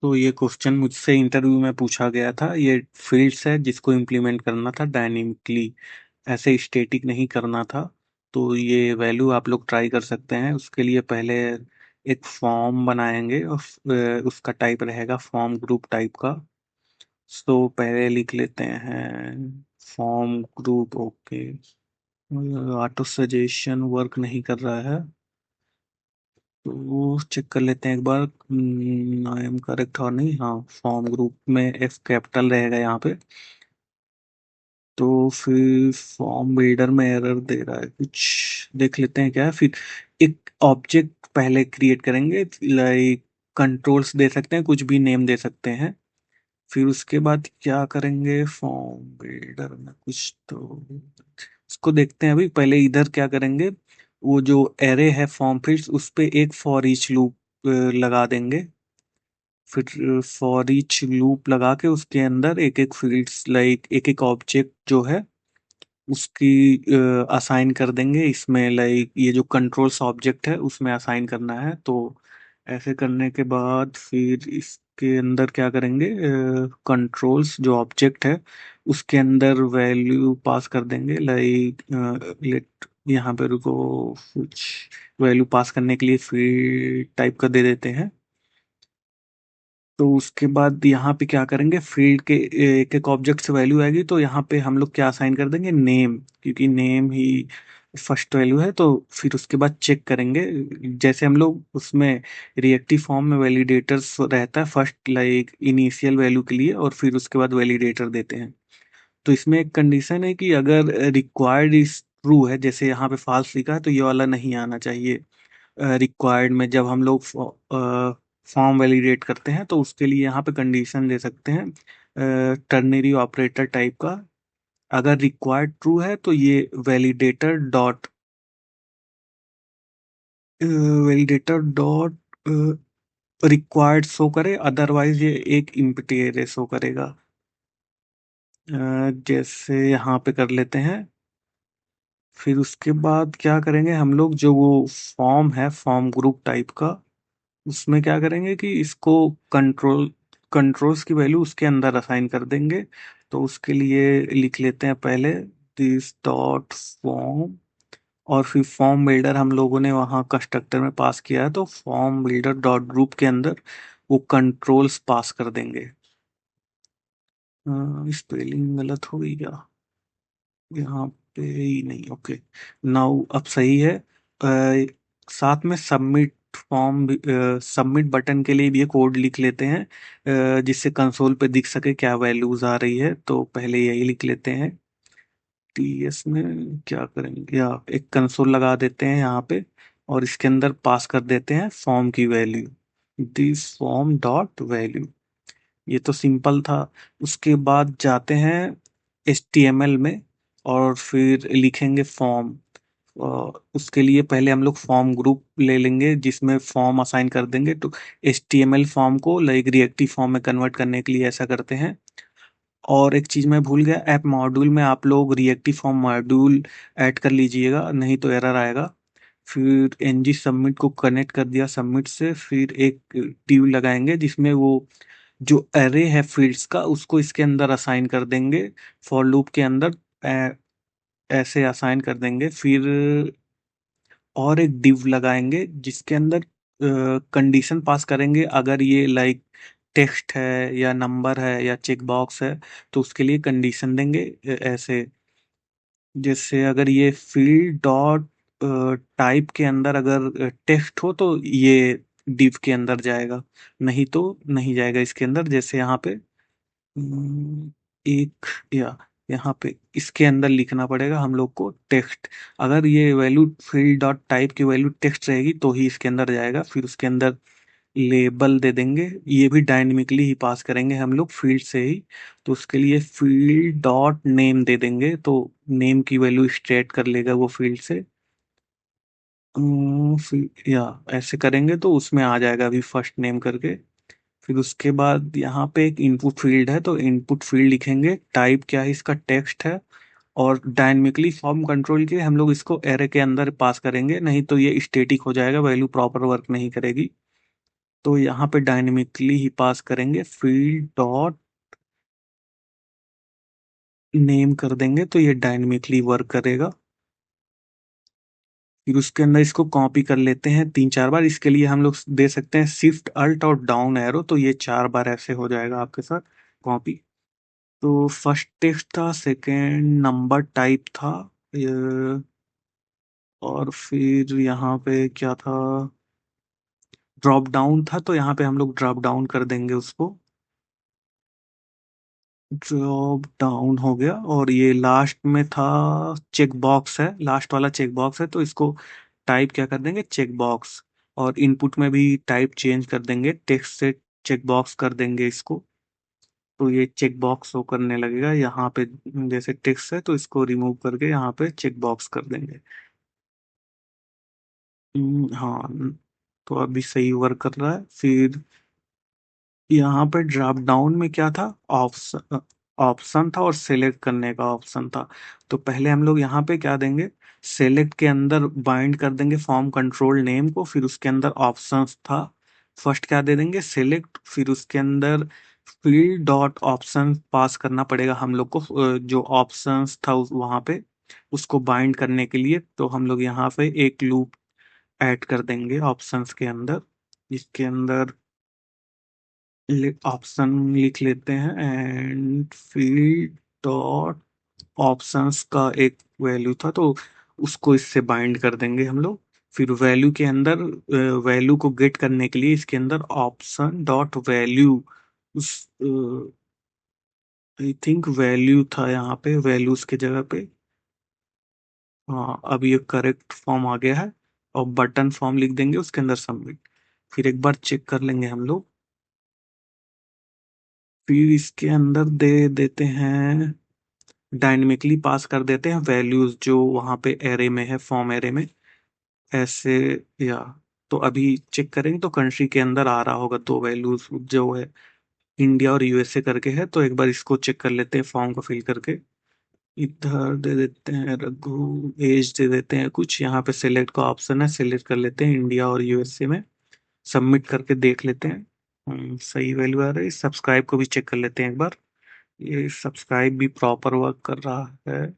तो ये क्वेश्चन मुझसे इंटरव्यू में पूछा गया था। ये फील्ड्स है जिसको इम्प्लीमेंट करना था डायनेमिकली, ऐसे स्टैटिक नहीं करना था। तो ये वैल्यू आप लोग ट्राई कर सकते हैं। उसके लिए पहले एक फॉर्म बनाएंगे और उसका टाइप रहेगा फॉर्म ग्रुप टाइप का। तो पहले लिख लेते हैं form group. Okay, auto suggestion work नहीं कर रहा है, तो वो चेक कर लेते हैं एक बार। आई एम करेक्ट और नहीं। हाँ, फॉर्म ग्रुप में एफ कैपिटल रहेगा यहाँ पे। तो फिर फॉर्म बिल्डर में एरर दे रहा है कुछ, देख लेते हैं क्या है। फिर एक ऑब्जेक्ट पहले क्रिएट करेंगे, लाइक कंट्रोल्स दे सकते हैं, कुछ भी नेम दे सकते हैं। फिर उसके बाद क्या करेंगे, फॉर्म बिल्डर में कुछ तो इसको देखते हैं। अभी पहले इधर क्या करेंगे, वो जो एरे है फॉर्म फील्ड्स उस पे एक फॉर ईच लूप लगा देंगे। फिर फॉर ईच लूप लगा के उसके अंदर एक एक फील्ड्स, लाइक एक एक ऑब्जेक्ट जो है उसकी असाइन कर देंगे इसमें। लाइक ये जो कंट्रोल्स ऑब्जेक्ट है उसमें असाइन करना है। तो ऐसे करने के बाद फिर इसके अंदर क्या करेंगे, कंट्रोल्स जो ऑब्जेक्ट है उसके अंदर वैल्यू पास कर देंगे। लाइक लेट, यहाँ पे रुको, कुछ वैल्यू पास करने के लिए फील्ड टाइप का दे देते हैं। तो उसके बाद यहाँ पे क्या करेंगे, फील्ड के एक एक ऑब्जेक्ट से वैल्यू आएगी, तो यहाँ पे हम लोग क्या असाइन कर देंगे, नेम, क्योंकि नेम ही फर्स्ट वैल्यू है। तो फिर उसके बाद चेक करेंगे, जैसे हम लोग उसमें रिएक्टिव फॉर्म में वैलिडेटर्स रहता है फर्स्ट, लाइक इनिशियल वैल्यू के लिए, और फिर उसके बाद वैलिडेटर देते हैं। तो इसमें एक कंडीशन है कि अगर रिक्वायर्ड इज ट्रू है, जैसे यहाँ पे फॉल्स लिखा है, तो ये वाला नहीं आना चाहिए। रिक्वायर्ड में जब हम लोग फॉर्म वैलिडेट करते हैं तो उसके लिए यहाँ पे कंडीशन दे सकते हैं टर्नरी ऑपरेटर टाइप का। अगर रिक्वायर्ड ट्रू है तो ये validator dot validator dot required show करे, अदरवाइज ये एक इम्प्टी एरे शो करेगा। जैसे यहाँ पे कर लेते हैं। फिर उसके बाद क्या करेंगे हम लोग, जो वो फॉर्म है फॉर्म ग्रुप टाइप का, उसमें क्या करेंगे कि इसको कंट्रोल्स की वैल्यू उसके अंदर असाइन कर देंगे। तो उसके लिए लिख लेते हैं पहले दिस डॉट फॉर्म, और फिर फॉर्म बिल्डर हम लोगों ने वहाँ कंस्ट्रक्टर में पास किया है, तो फॉर्म बिल्डर डॉट ग्रुप के अंदर वो कंट्रोल्स पास कर देंगे। स्पेलिंग गलत हो गई क्या, यहाँ पे ही नहीं। ओके, नाउ अब सही है। साथ में सबमिट फॉर्म, सबमिट बटन के लिए भी ये कोड लिख लेते हैं, जिससे कंसोल पे दिख सके क्या वैल्यूज आ रही है। तो पहले यही लिख लेते हैं। टीएस में क्या करेंगे, या एक कंसोल लगा देते हैं यहाँ पे, और इसके अंदर पास कर देते हैं फॉर्म की value, this form dot value. ये तो सिंपल था। उसके बाद जाते हैं HTML में, और फिर लिखेंगे फॉर्म। उसके लिए पहले हम लोग फॉर्म ग्रुप ले लेंगे जिसमें फॉर्म असाइन कर देंगे। तो HTML फॉर्म को लाइक रिएक्टिव फॉर्म में कन्वर्ट करने के लिए ऐसा करते हैं। और एक चीज मैं भूल गया, ऐप मॉड्यूल में आप लोग रिएक्टिव फॉर्म मॉड्यूल ऐड कर लीजिएगा, नहीं तो एरर आएगा। फिर ng सबमिट को कनेक्ट कर दिया सबमिट से, फिर एक ट्यूब लगाएंगे जिसमें वो जो एरे है फील्ड्स का उसको इसके अंदर असाइन कर देंगे, फॉर लूप के अंदर ऐसे असाइन कर देंगे। फिर और एक div लगाएंगे जिसके अंदर कंडीशन पास करेंगे, अगर ये लाइक टेक्स्ट है या नंबर है या चेक बॉक्स है तो उसके लिए कंडीशन देंगे ऐसे। जैसे अगर ये फील्ड डॉट टाइप के अंदर अगर टेक्स्ट हो तो ये div के अंदर जाएगा, नहीं तो नहीं जाएगा इसके अंदर। जैसे यहाँ पे एक, या यहाँ पे इसके अंदर लिखना पड़ेगा हम लोग को टेक्स्ट। अगर ये वैल्यू फील्ड डॉट टाइप की वैल्यू टेक्स्ट रहेगी तो ही इसके अंदर जाएगा। फिर उसके अंदर लेबल दे देंगे, ये भी डायनेमिकली ही पास करेंगे हम लोग फील्ड से ही। तो उसके लिए फील्ड डॉट नेम दे देंगे, तो नेम की वैल्यू स्ट्रेट कर लेगा वो फील्ड से। या ऐसे करेंगे तो उसमें आ जाएगा अभी फर्स्ट नेम करके। फिर उसके बाद यहाँ पे एक इनपुट फील्ड है, तो इनपुट फील्ड लिखेंगे, टाइप क्या है इसका, टेक्स्ट है। और डायनेमिकली फॉर्म कंट्रोल के हम लोग इसको एरे के अंदर पास करेंगे, नहीं तो ये स्टैटिक हो जाएगा, वैल्यू प्रॉपर वर्क नहीं करेगी। तो यहाँ पे डायनेमिकली ही पास करेंगे, फील्ड डॉट नेम कर देंगे तो ये डायनेमिकली वर्क करेगा। फिर उसके अंदर इसको कॉपी कर लेते हैं 3-4 बार। इसके लिए हम लोग दे सकते हैं शिफ्ट अल्ट और डाउन एरो, तो ये 4 बार ऐसे हो जाएगा आपके साथ कॉपी। तो फर्स्ट टेक्स्ट था, सेकेंड नंबर टाइप था, ये- और फिर यहाँ पे क्या था, ड्रॉप डाउन था, तो यहाँ पे हम लोग ड्रॉप डाउन कर देंगे उसको। ड्रॉप डाउन हो गया। और ये लास्ट में था चेक बॉक्स है, लास्ट वाला चेक बॉक्स है, तो इसको टाइप क्या कर देंगे, चेक बॉक्स। और इनपुट में भी टाइप चेंज कर देंगे, टेक्स्ट से चेक बॉक्स कर देंगे इसको। तो ये चेक बॉक्स शो करने लगेगा यहाँ पे। जैसे टेक्स्ट है तो इसको रिमूव करके यहाँ पे चेक बॉक्स कर देंगे। हाँ, तो अभी सही वर्क कर रहा है। फिर यहाँ पे ड्रॉप डाउन में क्या था, ऑप्शन ऑप्शन था और सेलेक्ट करने का ऑप्शन था। तो पहले हम लोग यहाँ पे क्या देंगे, सेलेक्ट के अंदर बाइंड कर देंगे फॉर्म कंट्रोल नेम को, फिर उसके अंदर ऑप्शंस था। फर्स्ट क्या दे देंगे, सेलेक्ट, फिर उसके अंदर फील्ड डॉट ऑप्शन पास करना पड़ेगा हम लोग को, जो ऑप्शंस था वहाँ पे उसको बाइंड करने के लिए। तो हम लोग यहाँ पे एक लूप ऐड कर देंगे ऑप्शंस के अंदर। इसके अंदर ऑप्शन लिख लेते हैं, एंड फील्ड डॉट ऑप्शंस का एक वैल्यू था, तो उसको इससे बाइंड कर देंगे हम लोग। फिर वैल्यू के अंदर वैल्यू को गेट करने के लिए इसके अंदर ऑप्शन डॉट वैल्यू, उस आई थिंक वैल्यू था यहाँ पे, वैल्यूज की जगह पे। हाँ, अब ये करेक्ट फॉर्म आ गया है। और बटन फॉर्म लिख देंगे उसके अंदर सबमिट। फिर एक बार चेक कर लेंगे हम लोग। फिर इसके अंदर दे देते हैं, डायनेमिकली पास कर देते हैं वैल्यूज जो वहां पे एरे में है, फॉर्म एरे में ऐसे। या तो अभी चेक करेंगे तो कंट्री के अंदर आ रहा होगा 2 वैल्यूज जो है, इंडिया और यूएसए करके है। तो एक बार इसको चेक कर लेते हैं फॉर्म को फिल करके। इधर दे देते हैं रघु, एज दे देते हैं कुछ, यहाँ पे सिलेक्ट का ऑप्शन है, सिलेक्ट कर लेते हैं इंडिया और यूएसए में। सबमिट करके देख लेते हैं। सही वैल्यू आ रही है। सब्सक्राइब को भी चेक कर लेते हैं एक बार, ये सब्सक्राइब भी प्रॉपर वर्क कर रहा है।